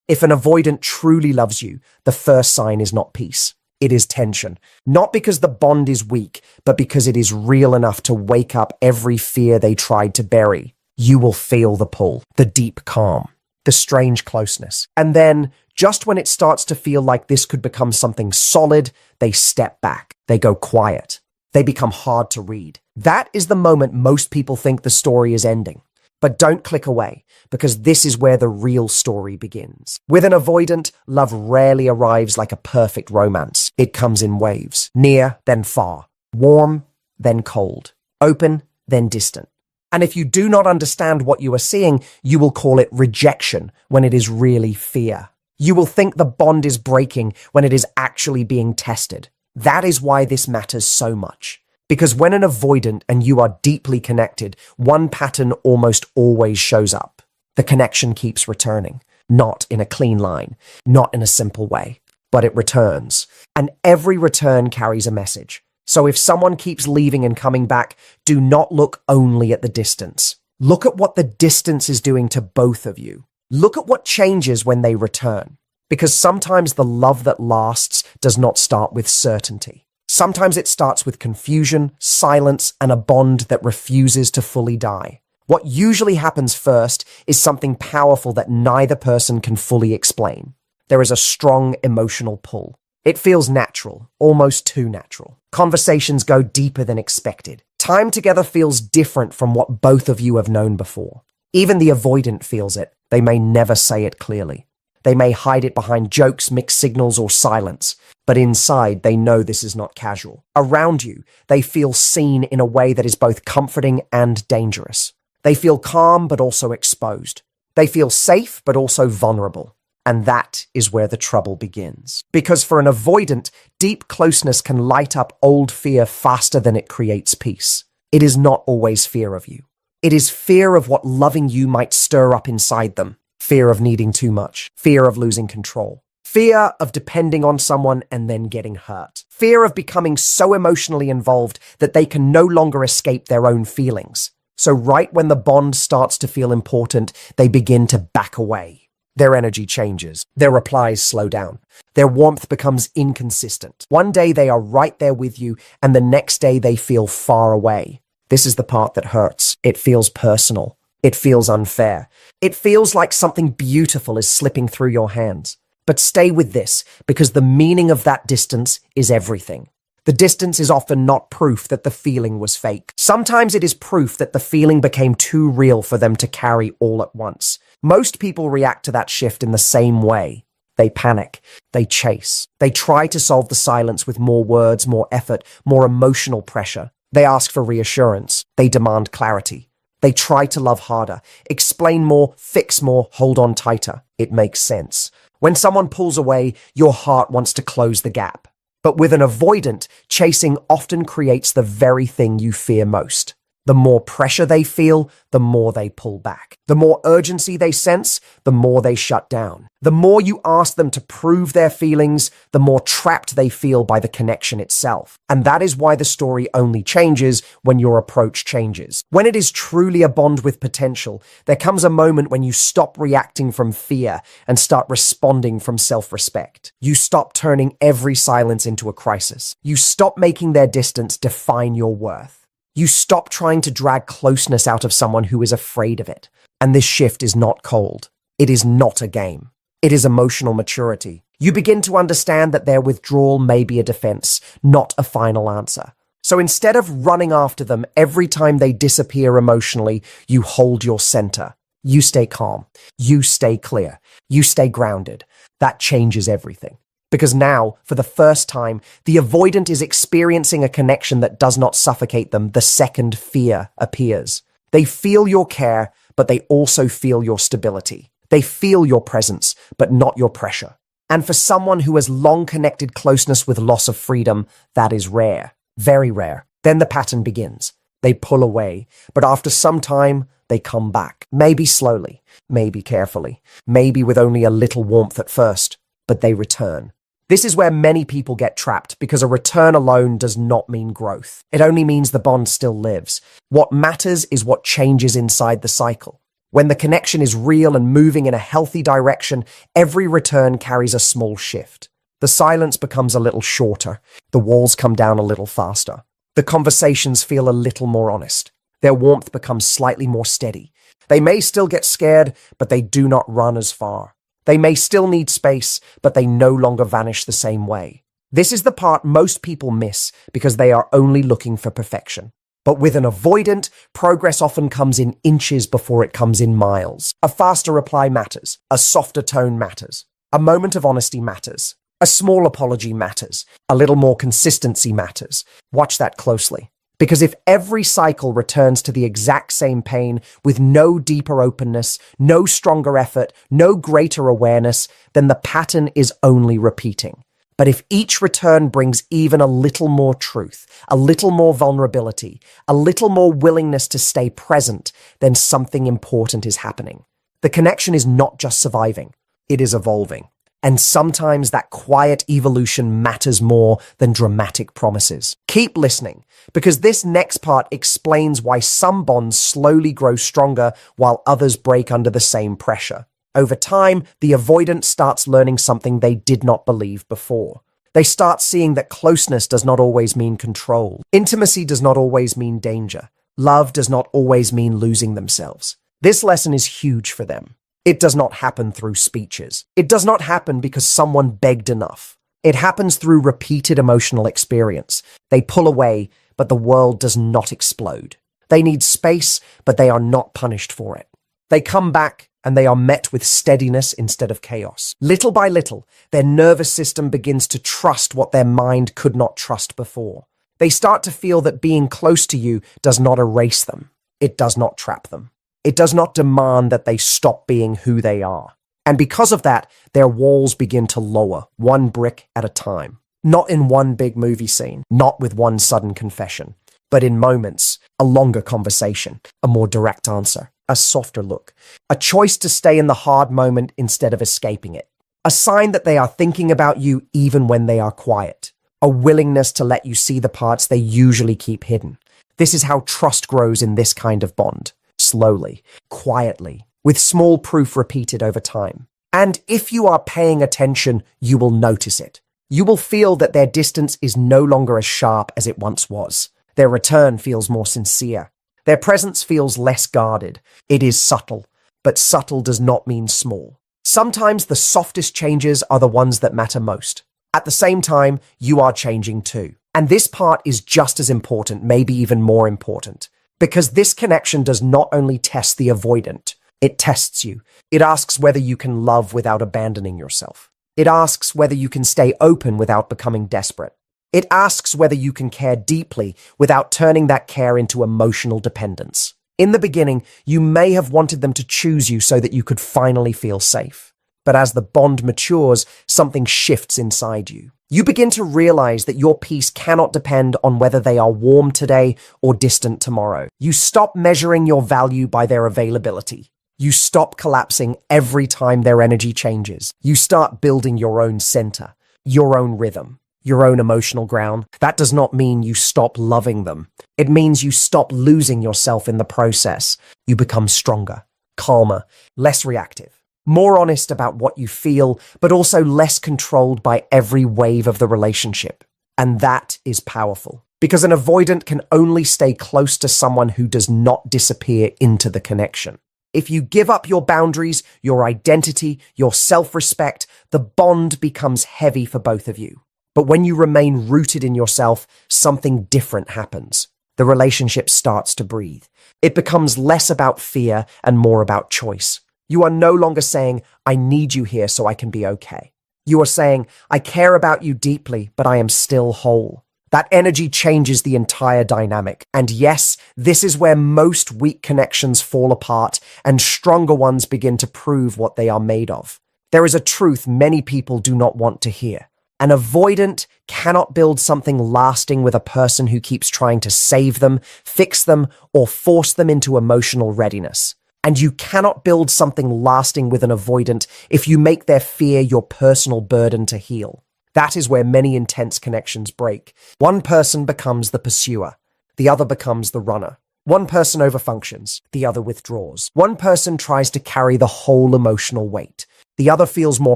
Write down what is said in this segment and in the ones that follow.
If an avoidant truly loves you, the first sign is not peace. It is tension. Not because the bond is weak, but because it is real enough to wake up every fear they tried to bury. You will feel the pull, the deep calm, the strange closeness. And then, just when it starts to feel like this could become something solid, they step back. They go quiet. They become hard to read. That is the moment most people think the story is ending. But don't click away, because this is where the real story begins. With an avoidant, love rarely arrives like a perfect romance. It comes in waves, near, then far, warm, then cold, open, then distant. And if you do not understand what you are seeing, you will call it rejection when it is really fear. You will think the bond is breaking when it is actually being tested. That is why this matters so much. Because when an avoidant and you are deeply connected, one pattern almost always shows up. The connection keeps returning, not in a clean line, not in a simple way, but it returns. And every return carries a message. So if someone keeps leaving and coming back, do not look only at the distance. Look at what the distance is doing to both of you. Look at what changes when they return. Because sometimes the love that lasts does not start with certainty. Sometimes it starts with confusion, silence, and a bond that refuses to fully die. What usually happens first is something powerful that neither person can fully explain. There is a strong emotional pull. It feels natural, almost too natural. Conversations go deeper than expected. Time together feels different from what both of you have known before. Even the avoidant feels it. They may never say it clearly. They may hide it behind jokes, mixed signals, or silence. But inside, they know this is not casual. Around you, they feel seen in a way that is both comforting and dangerous. They feel calm, but also exposed. They feel safe, but also vulnerable. And that is where the trouble begins. Because for an avoidant, deep closeness can light up old fear faster than it creates peace. It is not always fear of you. It is fear of what loving you might stir up inside them. Fear of needing too much. Fear of losing control. Fear of depending on someone and then getting hurt. Fear of becoming so emotionally involved that they can no longer escape their own feelings. So right when the bond starts to feel important, they begin to back away. Their energy changes. Their replies slow down. Their warmth becomes inconsistent. One day they are right there with you, and the next day they feel far away. This is the part that hurts. It feels personal. It feels unfair. It feels like something beautiful is slipping through your hands. But stay with this, because the meaning of that distance is everything. The distance is often not proof that the feeling was fake. Sometimes it is proof that the feeling became too real for them to carry all at once. Most people react to that shift in the same way. They panic. They chase. They try to solve the silence with more words, more effort, more emotional pressure. They ask for reassurance. They demand clarity. They try to love harder, explain more, fix more, hold on tighter. It makes sense. When someone pulls away, your heart wants to close the gap. But with an avoidant, chasing often creates the very thing you fear most. The more pressure they feel, the more they pull back. The more urgency they sense, the more they shut down. The more you ask them to prove their feelings, the more trapped they feel by the connection itself. And that is why the story only changes when your approach changes. When it is truly a bond with potential, there comes a moment when you stop reacting from fear and start responding from self-respect. You stop turning every silence into a crisis. You stop making their distance define your worth. You stop trying to drag closeness out of someone who is afraid of it. And this shift is not cold. It is not a game. It is emotional maturity. You begin to understand that their withdrawal may be a defense, not a final answer. So instead of running after them every time they disappear emotionally, you hold your center. You stay calm. You stay clear. You stay grounded. That changes everything. Because now, for the first time, the avoidant is experiencing a connection that does not suffocate them the second fear appears. They feel your care, but they also feel your stability. They feel your presence, but not your pressure. And for someone who has long connected closeness with loss of freedom, that is rare, very rare. Then the pattern begins. They pull away, but after some time, they come back. Maybe slowly, maybe carefully, maybe with only a little warmth at first, but they return. This is where many people get trapped, because a return alone does not mean growth. It only means the bond still lives. What matters is what changes inside the cycle. When the connection is real and moving in a healthy direction, every return carries a small shift. The silence becomes a little shorter. The walls come down a little faster. The conversations feel a little more honest. Their warmth becomes slightly more steady. They may still get scared, but they do not run as far. They may still need space, but they no longer vanish the same way. This is the part most people miss because they are only looking for perfection. But with an avoidant, progress often comes in inches before it comes in miles. A faster reply matters. A softer tone matters. A moment of honesty matters. A small apology matters. A little more consistency matters. Watch that closely. Because if every cycle returns to the exact same pain with no deeper openness, no stronger effort, no greater awareness, then the pattern is only repeating. But if each return brings even a little more truth, a little more vulnerability, a little more willingness to stay present, then something important is happening. The connection is not just surviving, it is evolving. And sometimes that quiet evolution matters more than dramatic promises. Keep listening, because this next part explains why some bonds slowly grow stronger while others break under the same pressure. Over time, the avoidant starts learning something they did not believe before. They start seeing that closeness does not always mean control. Intimacy does not always mean danger. Love does not always mean losing themselves. This lesson is huge for them. It does not happen through speeches. It does not happen because someone begged enough. It happens through repeated emotional experience. They pull away, but the world does not explode. They need space, but they are not punished for it. They come back, and they are met with steadiness instead of chaos. Little by little, their nervous system begins to trust what their mind could not trust before. They start to feel that being close to you does not erase them. It does not trap them. It does not demand that they stop being who they are. And because of that, their walls begin to lower, one brick at a time. Not in one big movie scene, not with one sudden confession, but in moments, a longer conversation, a more direct answer, a softer look, a choice to stay in the hard moment instead of escaping it, a sign that they are thinking about you even when they are quiet, a willingness to let you see the parts they usually keep hidden. This is how trust grows in this kind of bond. Slowly, quietly, with small proof repeated over time. And if you are paying attention, you will notice it. You will feel that their distance is no longer as sharp as it once was. Their return feels more sincere. Their presence feels less guarded. It is subtle, but subtle does not mean small. Sometimes the softest changes are the ones that matter most. At the same time, you are changing too. And this part is just as important, maybe even more important. Because this connection does not only test the avoidant, it tests you. It asks whether you can love without abandoning yourself. It asks whether you can stay open without becoming desperate. It asks whether you can care deeply without turning that care into emotional dependence. In the beginning, you may have wanted them to choose you so that you could finally feel safe. But as the bond matures, something shifts inside you. You begin to realize that your peace cannot depend on whether they are warm today or distant tomorrow. You stop measuring your value by their availability. You stop collapsing every time their energy changes. You start building your own center, your own rhythm, your own emotional ground. That does not mean you stop loving them. It means you stop losing yourself in the process. You become stronger, calmer, less reactive. More honest about what you feel, but also less controlled by every wave of the relationship. And that is powerful, because an avoidant can only stay close to someone who does not disappear into the connection. If you give up your boundaries, your identity, your self-respect, the bond becomes heavy for both of you. But when you remain rooted in yourself, something different happens. The relationship starts to breathe. It becomes less about fear and more about choice. You are no longer saying, I need you here so I can be okay. You are saying, I care about you deeply, but I am still whole. That energy changes the entire dynamic. And yes, this is where most weak connections fall apart and stronger ones begin to prove what they are made of. There is a truth many people do not want to hear. An avoidant cannot build something lasting with a person who keeps trying to save them, fix them, or force them into emotional readiness. And you cannot build something lasting with an avoidant if you make their fear your personal burden to heal. That is where many intense connections break. One person becomes the pursuer. The other becomes the runner. One person overfunctions, the other withdraws. One person tries to carry the whole emotional weight. The other feels more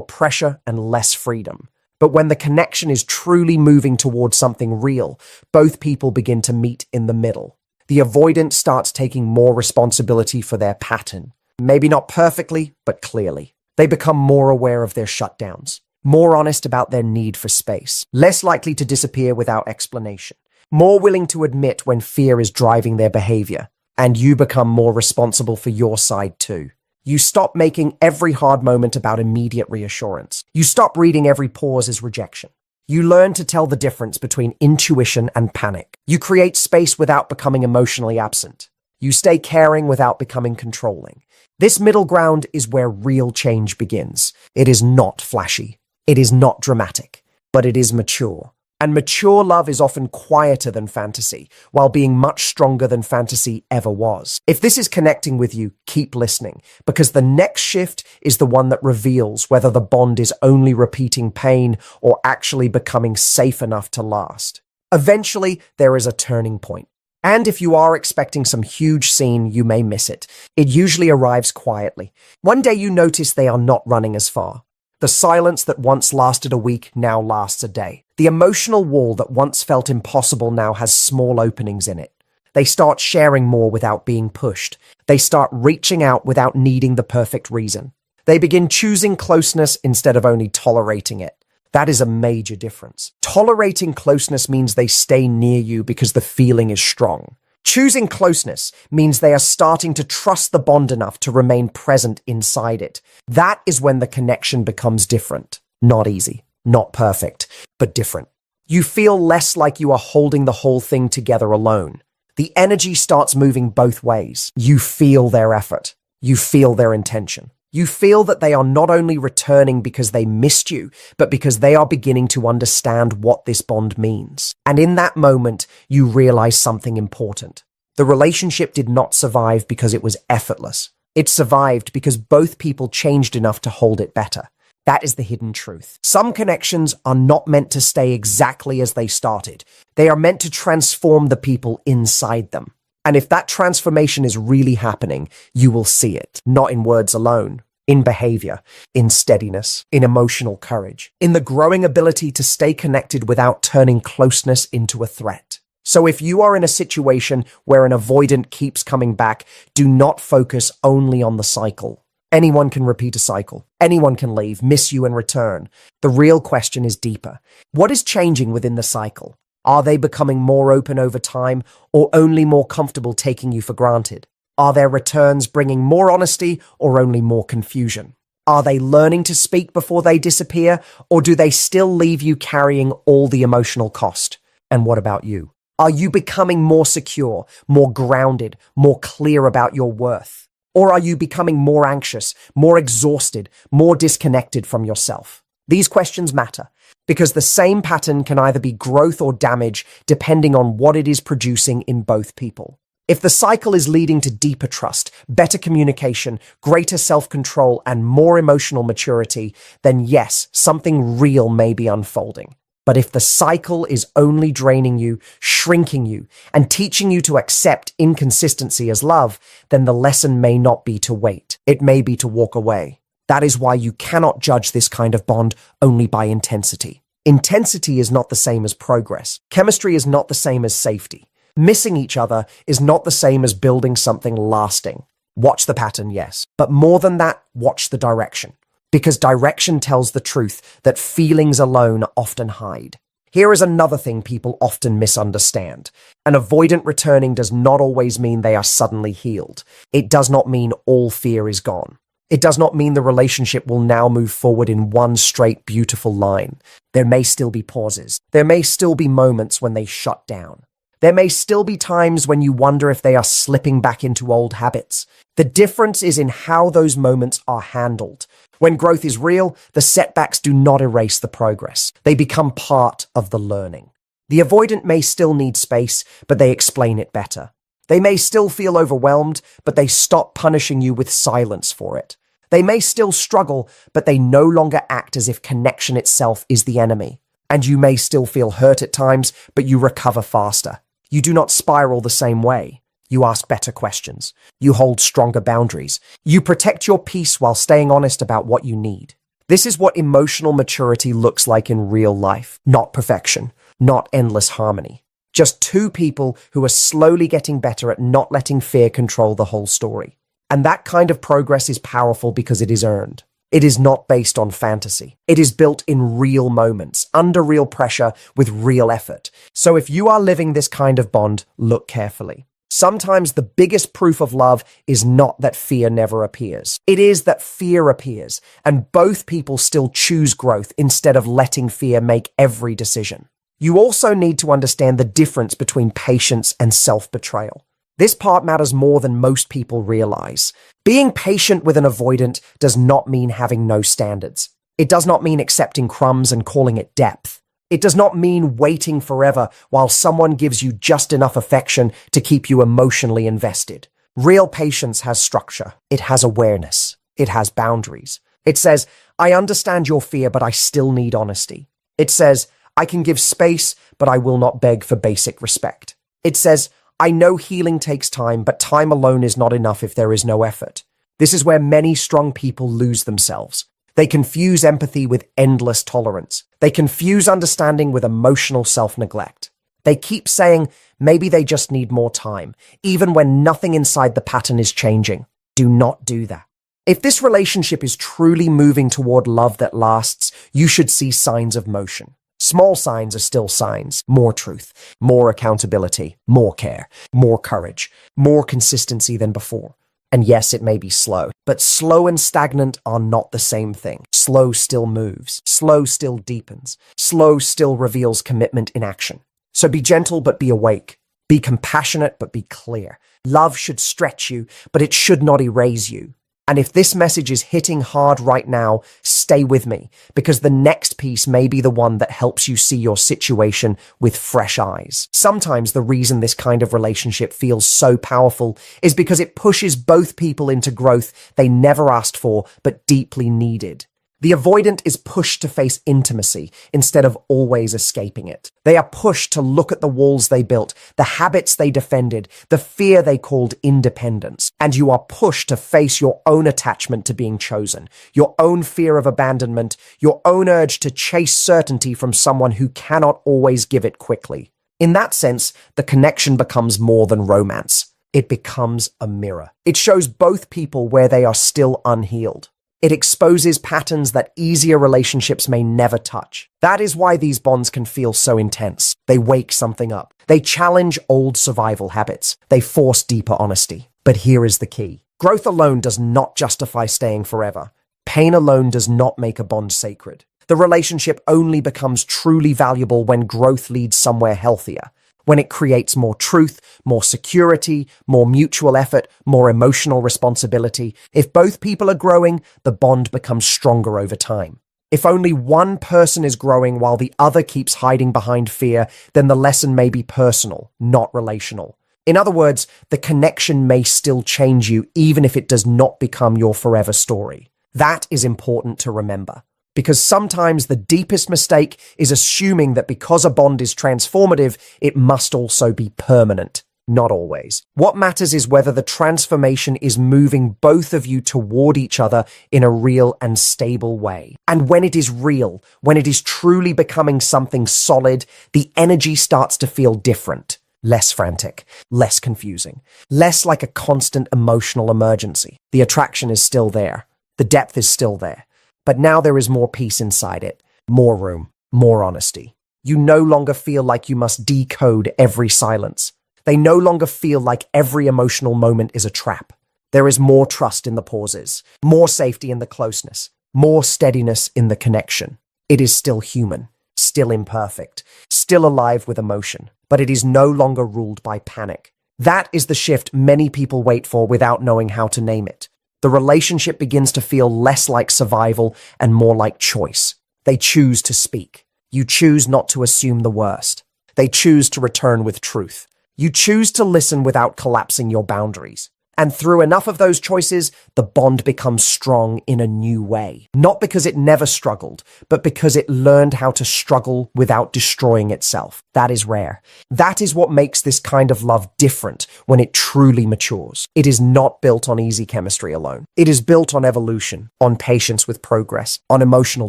pressure and less freedom. But when the connection is truly moving towards something real, both people begin to meet in the middle. The avoidant starts taking more responsibility for their pattern. Maybe not perfectly, but clearly. They become more aware of their shutdowns, more honest about their need for space, less likely to disappear without explanation, more willing to admit when fear is driving their behavior, and you become more responsible for your side too. You stop making every hard moment about immediate reassurance. You stop reading every pause as rejection. You learn to tell the difference between intuition and panic. You create space without becoming emotionally absent. You stay caring without becoming controlling. This middle ground is where real change begins. It is not flashy. It is not dramatic, but it is mature. And mature love is often quieter than fantasy, while being much stronger than fantasy ever was. If this is connecting with you, keep listening, because the next shift is the one that reveals whether the bond is only repeating pain or actually becoming safe enough to last. Eventually, there is a turning point. And if you are expecting some huge scene, you may miss it. It usually arrives quietly. One day you notice they are not running as far. The silence that once lasted a week now lasts a day. The emotional wall that once felt impossible now has small openings in it. They start sharing more without being pushed. They start reaching out without needing the perfect reason. They begin choosing closeness instead of only tolerating it. That is a major difference. Tolerating closeness means they stay near you because the feeling is strong. Choosing closeness means they are starting to trust the bond enough to remain present inside it. That is when the connection becomes different. Not easy, not perfect, but different. You feel less like you are holding the whole thing together alone. The energy starts moving both ways. You feel their effort. You feel their intention. You feel that they are not only returning because they missed you, but because they are beginning to understand what this bond means. And in that moment, you realize something important. The relationship did not survive because it was effortless. It survived because both people changed enough to hold it better. That is the hidden truth. Some connections are not meant to stay exactly as they started. They are meant to transform the people inside them. And if that transformation is really happening, you will see it, not in words alone, in behavior, in steadiness, in emotional courage, in the growing ability to stay connected without turning closeness into a threat. So if you are in a situation where an avoidant keeps coming back, do not focus only on the cycle. Anyone can repeat a cycle. Anyone can leave, miss you, and return. The real question is deeper. What is changing within the cycle? Are they becoming more open over time or only more comfortable taking you for granted? Are their returns bringing more honesty or only more confusion? Are they learning to speak before they disappear, or do they still leave you carrying all the emotional cost? And what about you? Are you becoming more secure, more grounded, more clear about your worth? Or are you becoming more anxious, more exhausted, more disconnected from yourself? These questions matter, because the same pattern can either be growth or damage depending on what it is producing in both people. If the cycle is leading to deeper trust, better communication, greater self-control, and more emotional maturity, then yes, something real may be unfolding. But if the cycle is only draining you, shrinking you, and teaching you to accept inconsistency as love, then the lesson may not be to wait. It may be to walk away. That is why you cannot judge this kind of bond only by intensity. Intensity is not the same as progress. Chemistry is not the same as safety. Missing each other is not the same as building something lasting. Watch the pattern, yes. But more than that, watch the direction. Because direction tells the truth that feelings alone often hide. Here is another thing people often misunderstand. An avoidant returning does not always mean they are suddenly healed. It does not mean all fear is gone. It does not mean the relationship will now move forward in one straight, beautiful line. There may still be pauses. There may still be moments when they shut down. There may still be times when you wonder if they are slipping back into old habits. The difference is in how those moments are handled. When growth is real, the setbacks do not erase the progress. They become part of the learning. The avoidant may still need space, but they explain it better. They may still feel overwhelmed, but they stop punishing you with silence for it. They may still struggle, but they no longer act as if connection itself is the enemy. And you may still feel hurt at times, but you recover faster. You do not spiral the same way. You ask better questions. You hold stronger boundaries. You protect your peace while staying honest about what you need. This is what emotional maturity looks like in real life. Not perfection, not endless harmony. Just two people who are slowly getting better at not letting fear control the whole story. And that kind of progress is powerful because it is earned. It is not based on fantasy. It is built in real moments, under real pressure, with real effort. So if you are living this kind of bond, look carefully. Sometimes the biggest proof of love is not that fear never appears. It is that fear appears, and both people still choose growth instead of letting fear make every decision. You also need to understand the difference between patience and self-betrayal. This part matters more than most people realize. Being patient with an avoidant does not mean having no standards. It does not mean accepting crumbs and calling it depth. It does not mean waiting forever while someone gives you just enough affection to keep you emotionally invested. Real patience has structure. It has awareness. It has boundaries. It says, I understand your fear, but I still need honesty. It says, I can give space, but I will not beg for basic respect. It says, I know healing takes time, but time alone is not enough if there is no effort. This is where many strong people lose themselves. They confuse empathy with endless tolerance. They confuse understanding with emotional self-neglect. They keep saying, maybe they just need more time, even when nothing inside the pattern is changing. Do not do that. If this relationship is truly moving toward love that lasts, you should see signs of motion. Small signs are still signs. More truth, more accountability, more care, more courage, more consistency than before. And yes, it may be slow, but slow and stagnant are not the same thing. Slow still moves. Slow still deepens. Slow still reveals commitment in action. So be gentle, but be awake. Be compassionate, but be clear. Love should stretch you, but it should not erase you. And if this message is hitting hard right now, stay with me, because the next piece may be the one that helps you see your situation with fresh eyes. Sometimes the reason this kind of relationship feels so powerful is because it pushes both people into growth they never asked for, but deeply needed. The avoidant is pushed to face intimacy instead of always escaping it. They are pushed to look at the walls they built, the habits they defended, the fear they called independence. And you are pushed to face your own attachment to being chosen, your own fear of abandonment, your own urge to chase certainty from someone who cannot always give it quickly. In that sense, the connection becomes more than romance. It becomes a mirror. It shows both people where they are still unhealed. It exposes patterns that easier relationships may never touch. That is why these bonds can feel so intense. They wake something up. They challenge old survival habits. They force deeper honesty. But here is the key. Growth alone does not justify staying forever. Pain alone does not make a bond sacred. The relationship only becomes truly valuable when growth leads somewhere healthier. When it creates more truth, more security, more mutual effort, more emotional responsibility. If both people are growing, the bond becomes stronger over time. If only one person is growing while the other keeps hiding behind fear, then the lesson may be personal, not relational. In other words, the connection may still change you even if it does not become your forever story. That is important to remember. Because sometimes the deepest mistake is assuming that because a bond is transformative, it must also be permanent. Not always. What matters is whether the transformation is moving both of you toward each other in a real and stable way. And when it is real, when it is truly becoming something solid, the energy starts to feel different. Less frantic, less confusing, less like a constant emotional emergency. The attraction is still there. The depth is still there. But now there is more peace inside it, more room, more honesty. You no longer feel like you must decode every silence. They no longer feel like every emotional moment is a trap. There is more trust in the pauses, more safety in the closeness, more steadiness in the connection. It is still human, still imperfect, still alive with emotion, but it is no longer ruled by panic. That is the shift many people wait for without knowing how to name it. The relationship begins to feel less like survival and more like choice. They choose to speak. You choose not to assume the worst. They choose to return with truth. You choose to listen without collapsing your boundaries. And through enough of those choices, the bond becomes strong in a new way. Not because it never struggled, but because it learned how to struggle without destroying itself. That is rare. That is what makes this kind of love different when it truly matures. It is not built on easy chemistry alone. It is built on evolution, on patience with progress, on emotional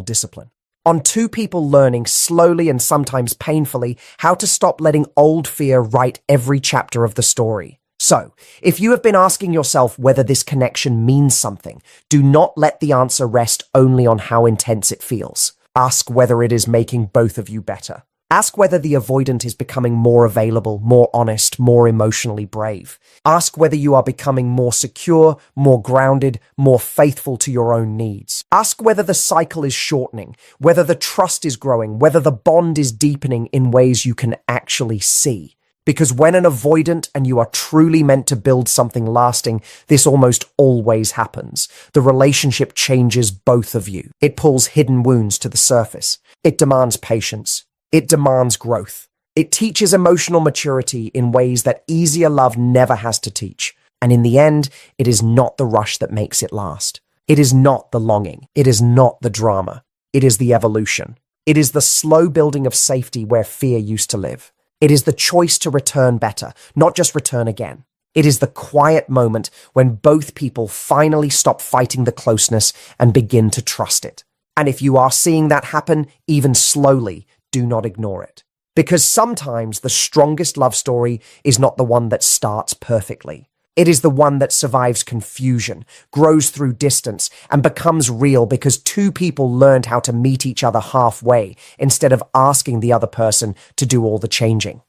discipline. On two people learning slowly and sometimes painfully how to stop letting old fear write every chapter of the story. So, if you have been asking yourself whether this connection means something, do not let the answer rest only on how intense it feels. Ask whether it is making both of you better. Ask whether the avoidant is becoming more available, more honest, more emotionally brave. Ask whether you are becoming more secure, more grounded, more faithful to your own needs. Ask whether the cycle is shortening, whether the trust is growing, whether the bond is deepening in ways you can actually see. Because when an avoidant and you are truly meant to build something lasting, this almost always happens. The relationship changes both of you. It pulls hidden wounds to the surface. It demands patience. It demands growth. It teaches emotional maturity in ways that easier love never has to teach. And in the end, it is not the rush that makes it last. It is not the longing. It is not the drama. It is the evolution. It is the slow building of safety where fear used to live. It is the choice to return better, not just return again. It is the quiet moment when both people finally stop fighting the closeness and begin to trust it. And if you are seeing that happen, even slowly, do not ignore it. Because sometimes the strongest love story is not the one that starts perfectly. It is the one that survives confusion, grows through distance, and becomes real because two people learned how to meet each other halfway instead of asking the other person to do all the changing.